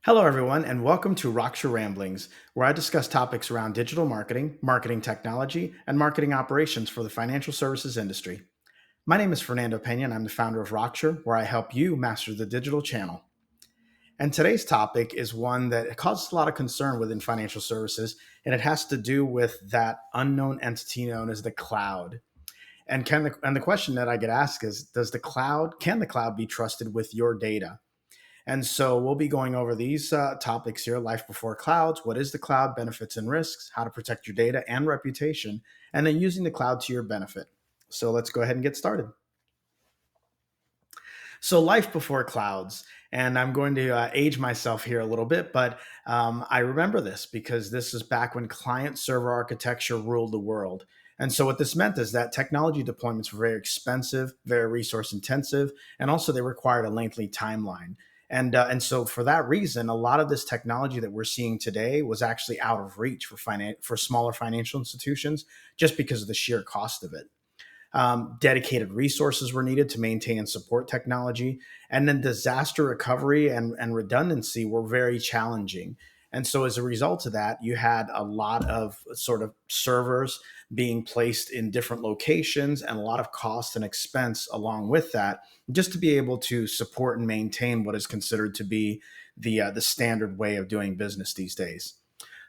Hello, everyone, and welcome to Rocksha Ramblings, where I discuss topics around digital marketing, marketing technology, and marketing operations for the financial services industry. My name is Fernando Pena, and I'm the founder of Rocksha, where I help you master the digital channel. And today's topic is one that causes a lot of concern within financial services, and it has to do with that unknown entity known as the cloud. And the question that I get asked is, can the cloud be trusted with your data? And so we'll be going over these topics here: life before clouds, what is the cloud, benefits and risks, how to protect your data and reputation, and then using the cloud to your benefit. So let's go ahead and get started. So, life before clouds. And I'm going to age myself here a little bit, but I remember this because this is back when client server architecture ruled the world. And so, what this meant is that technology deployments were very expensive, very resource intensive, and also they required a lengthy timeline. And so, for that reason, a lot of this technology that we're seeing today was actually out of reach for smaller financial institutions, just because of the sheer cost of it. Dedicated resources were needed to maintain and support technology. And then disaster recovery and redundancy were very challenging. And so, as a result of that, you had a lot of sort of servers being placed in different locations and a lot of cost and expense along with that, just to be able to support and maintain what is considered to be the standard way of doing business these days.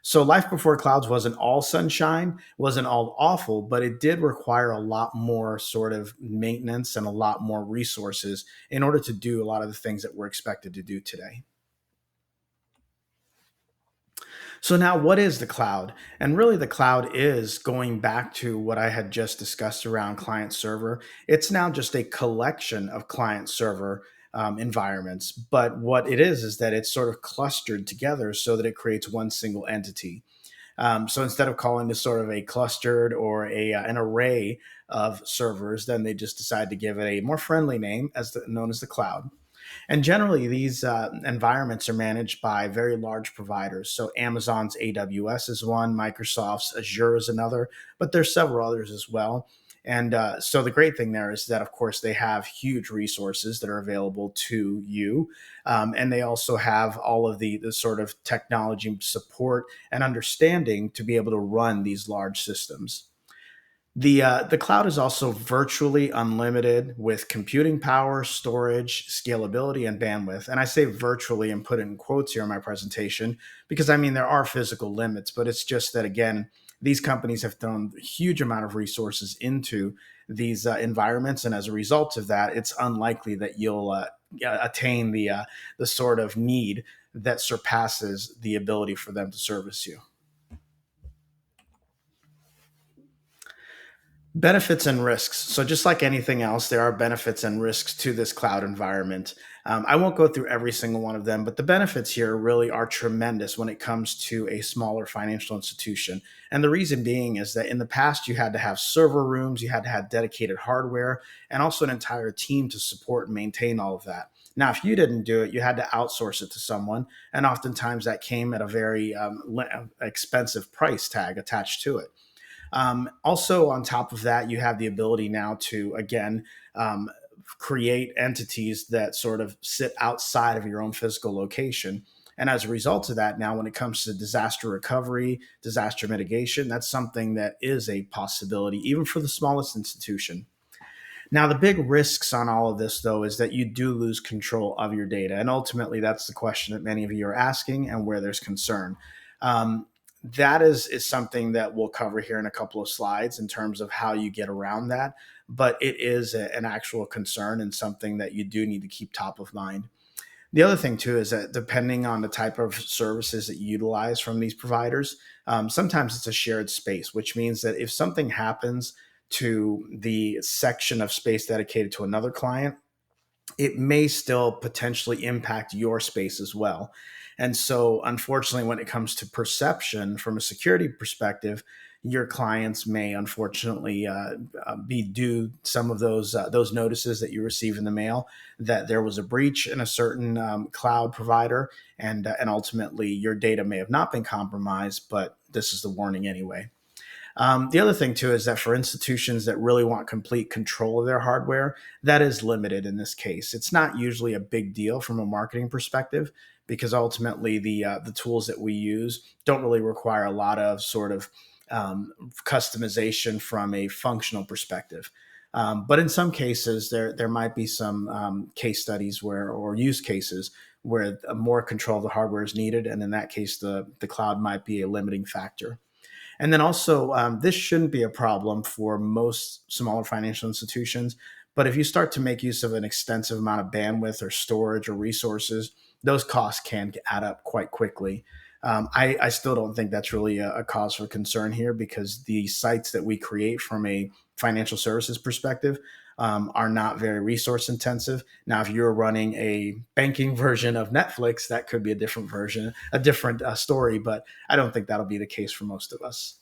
So life before clouds wasn't all sunshine, wasn't all awful, but it did require a lot more sort of maintenance and a lot more resources in order to do a lot of the things that we're expected to do today. So now what is the cloud? And really the cloud is going back to what I had just discussed around client server. It's now just a collection of client server environments. But what it is that it's sort of clustered together so that it creates one single entity. So instead of calling this sort of a clustered or an array of servers, then they just decide to give it a more friendly name, known as the cloud. And generally, these environments are managed by very large providers. So Amazon's AWS is one, Microsoft's Azure is another, but there's several others as well. And so the great thing there is that, of course, they have huge resources that are available to you. And they also have all of the sort of technology support and understanding to be able to run these large systems. The cloud is also virtually unlimited with computing power, storage, scalability, and bandwidth. And I say virtually and put it in quotes here in my presentation because I mean there are physical limits, but it's just that again, these companies have thrown a huge amount of resources into these environments, and as a result of that, it's unlikely that you'll attain the sort of need that surpasses the ability for them to service you. Benefits and risks. So, just like anything else, there are benefits and risks to this cloud environment. I won't go through every single one of them, but the benefits here really are tremendous when it comes to a smaller financial institution. And the reason being is that in the past, you had to have server rooms, you had to have dedicated hardware, and also an entire team to support and maintain all of that. Now, if you didn't do it, you had to outsource it to someone, and oftentimes that came at a very expensive price tag attached to it. Also, on top of that, you have the ability now to, again, create entities that sort of sit outside of your own physical location. And as a result of that, now when it comes to disaster recovery, disaster mitigation, that's something that is a possibility, even for the smallest institution. Now, the big risks on all of this, though, is that you do lose control of your data. And ultimately, that's the question that many of you are asking and where there's concern. Um, that is something that we'll cover here in a couple of slides in terms of how you get around that. But it is an actual concern and something that you do need to keep top of mind. The other thing, too, is that depending on the type of services that you utilize from these providers, sometimes it's a shared space, which means that if something happens to the section of space dedicated to another client, it may still potentially impact your space as well. And so, unfortunately, when it comes to perception from a security perspective, your clients may unfortunately be due some of those notices that you receive in the mail that there was a breach in a certain cloud provider, and ultimately your data may have not been compromised, but this is the warning anyway. The other thing too is that for institutions that really want complete control of their hardware, that is limited in this case. It's not usually a big deal from a marketing perspective because ultimately the tools that we use don't really require a lot of sort of customization from a functional perspective. But in some cases, there might be some case studies where or use cases where more control of the hardware is needed, and in that case, the cloud might be a limiting factor. And then also, this shouldn't be a problem for most smaller financial institutions. But if you start to make use of an extensive amount of bandwidth or storage or resources, those costs can add up quite quickly. I still don't think that's really a cause for concern here because the sites that we create from a financial services perspective are not very resource intensive. Now, if you're running a banking version of Netflix, that could be a different version, a different story, but I don't think that'll be the case for most of us.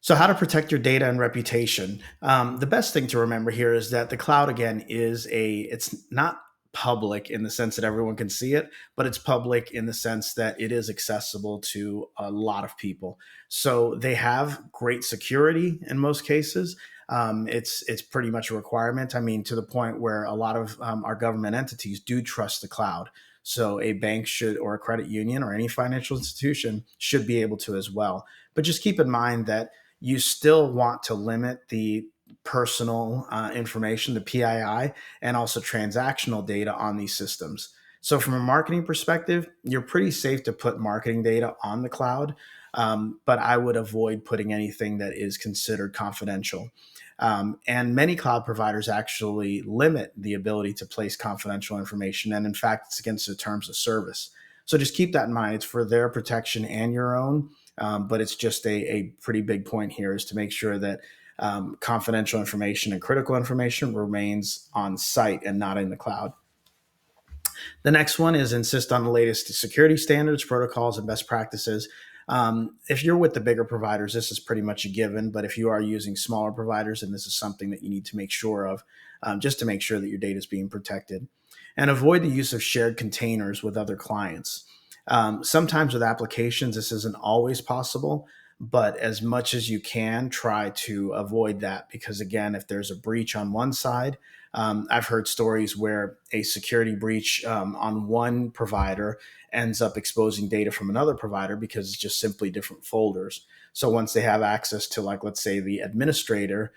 So, how to protect your data and reputation? The best thing to remember here is that the cloud again is it's not public in the sense that everyone can see it, but it's public in the sense that it is accessible to a lot of people. So they have great security in most cases. It's pretty much a requirement. I mean, to the point where a lot of our government entities do trust the cloud. So a bank should, or a credit union, or any financial institution should be able to as well. But just keep in mind that you still want to limit the personal information, the PII, and also transactional data on these systems. So, from a marketing perspective, you're pretty safe to put marketing data on the cloud, but I would avoid putting anything that is considered confidential. And many cloud providers actually limit the ability to place confidential information. And in fact, it's against the terms of service. So just keep that in mind. It's for their protection and your own. But it's just a pretty big point here is to make sure that confidential information and critical information remains on site and not in the cloud. The next one is insist on the latest security standards, protocols, and best practices. If you're with the bigger providers, this is pretty much a given. But if you are using smaller providers, then this is something that you need to make sure of, just to make sure that your data is being protected. And avoid the use of shared containers with other clients. Sometimes with applications, this isn't always possible, but as much as you can, try to avoid that because, again, if there's a breach on one side, I've heard stories where a security breach on one provider ends up exposing data from another provider because it's just simply different folders. So once they have access to, like, let's say the administrator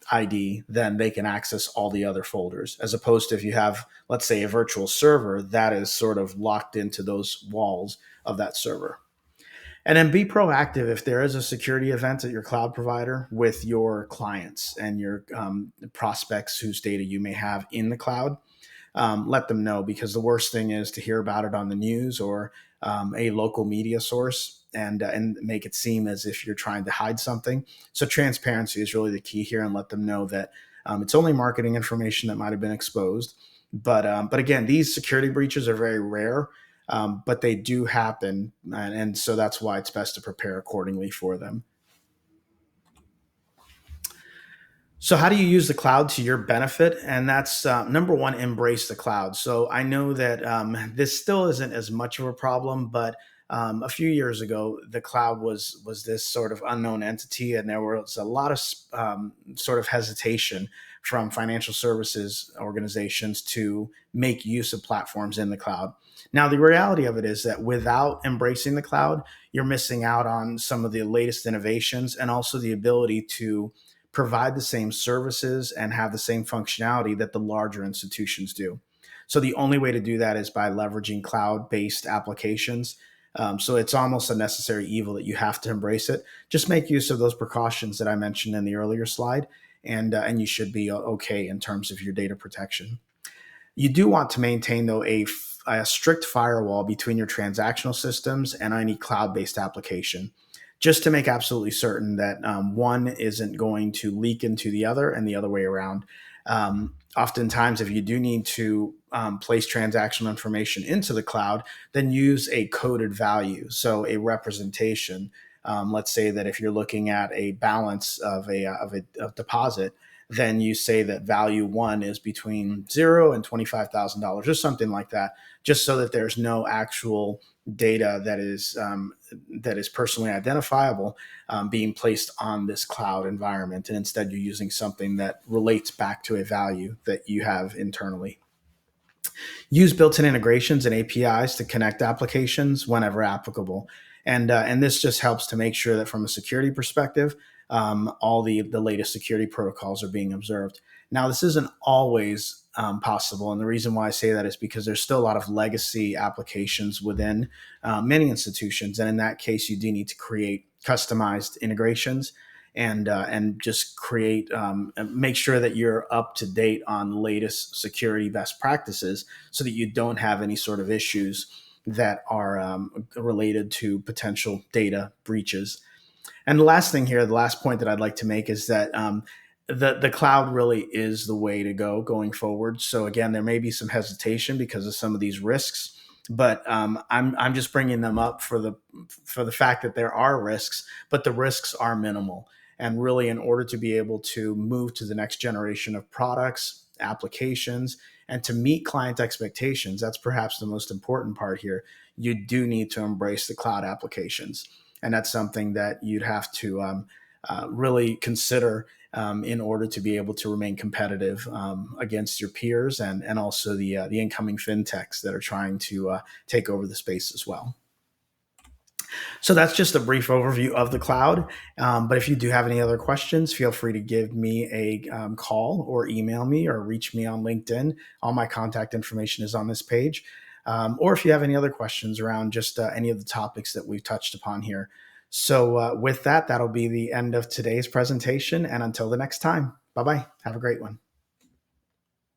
ID, then they can access all the other folders, as opposed to if you have, let's say, a virtual server that is sort of locked into those walls of that server. And then be proactive if there is a security event at your cloud provider with your clients and your prospects whose data you may have in the cloud. Let them know because the worst thing is to hear about it on the news or a local media source and make it seem as if you're trying to hide something. So transparency is really the key here, and let them know that it's only marketing information that might have been exposed. But again, these security breaches are very rare, but they do happen, and so that's why it's best to prepare accordingly for them. So, how do you use the cloud to your benefit? And that's number one, embrace the cloud. So, I know that this still isn't as much of a problem, but a few years ago, the cloud was this sort of unknown entity, and there was a lot of sort of hesitation from financial services organizations to make use of platforms in the cloud. Now, the reality of it is that without embracing the cloud, you're missing out on some of the latest innovations and also the ability to provide the same services and have the same functionality that the larger institutions do. So the only way to do that is by leveraging cloud-based applications. So it's almost a necessary evil that you have to embrace it. Just make use of those precautions that I mentioned in the earlier slide, and you should be okay in terms of your data protection. You do want to maintain, though, a strict firewall between your transactional systems and any cloud based application, just to make absolutely certain that one isn't going to leak into the other and the other way around. Oftentimes, if you do need to place transactional information into the cloud, then use a coded value, so a representation. Let's say that if you're looking at a balance of a deposit, then you say that value one is between zero and $25,000 or something like that, just so that there's no actual data that is personally identifiable being placed on this cloud environment, and instead you're using something that relates back to a value that you have internally. Use built-in integrations and APIs to connect applications whenever applicable, and this just helps to make sure that from a security perspective, all the latest security protocols are being observed. Now, this isn't always possible, and the reason why I say that is because there's still a lot of legacy applications within many institutions, and in that case, you do need to create customized integrations and just create make sure that you're up to date on the latest security best practices so that you don't have any sort of issues that are related to potential data breaches. And the last thing here, the last point that I'd like to make is that the cloud really is the way to go going forward. So again, there may be some hesitation because of some of these risks, but I'm just bringing them up for the fact that there are risks, but the risks are minimal. And really, in order to be able to move to the next generation of products, applications, and to meet client expectations, that's perhaps the most important part here. You do need to embrace the cloud applications, and that's something that you'd have to really consider in order to be able to remain competitive against your peers and also the incoming fintechs that are trying to take over the space as well. So that's just a brief overview of the cloud. But if you do have any other questions, feel free to give me a call or email me or reach me on LinkedIn. All my contact information is on this page. Or if you have any other questions around just any of the topics that we've touched upon here. So with that, that'll be the end of today's presentation. And until the next time, bye-bye. Have a great one.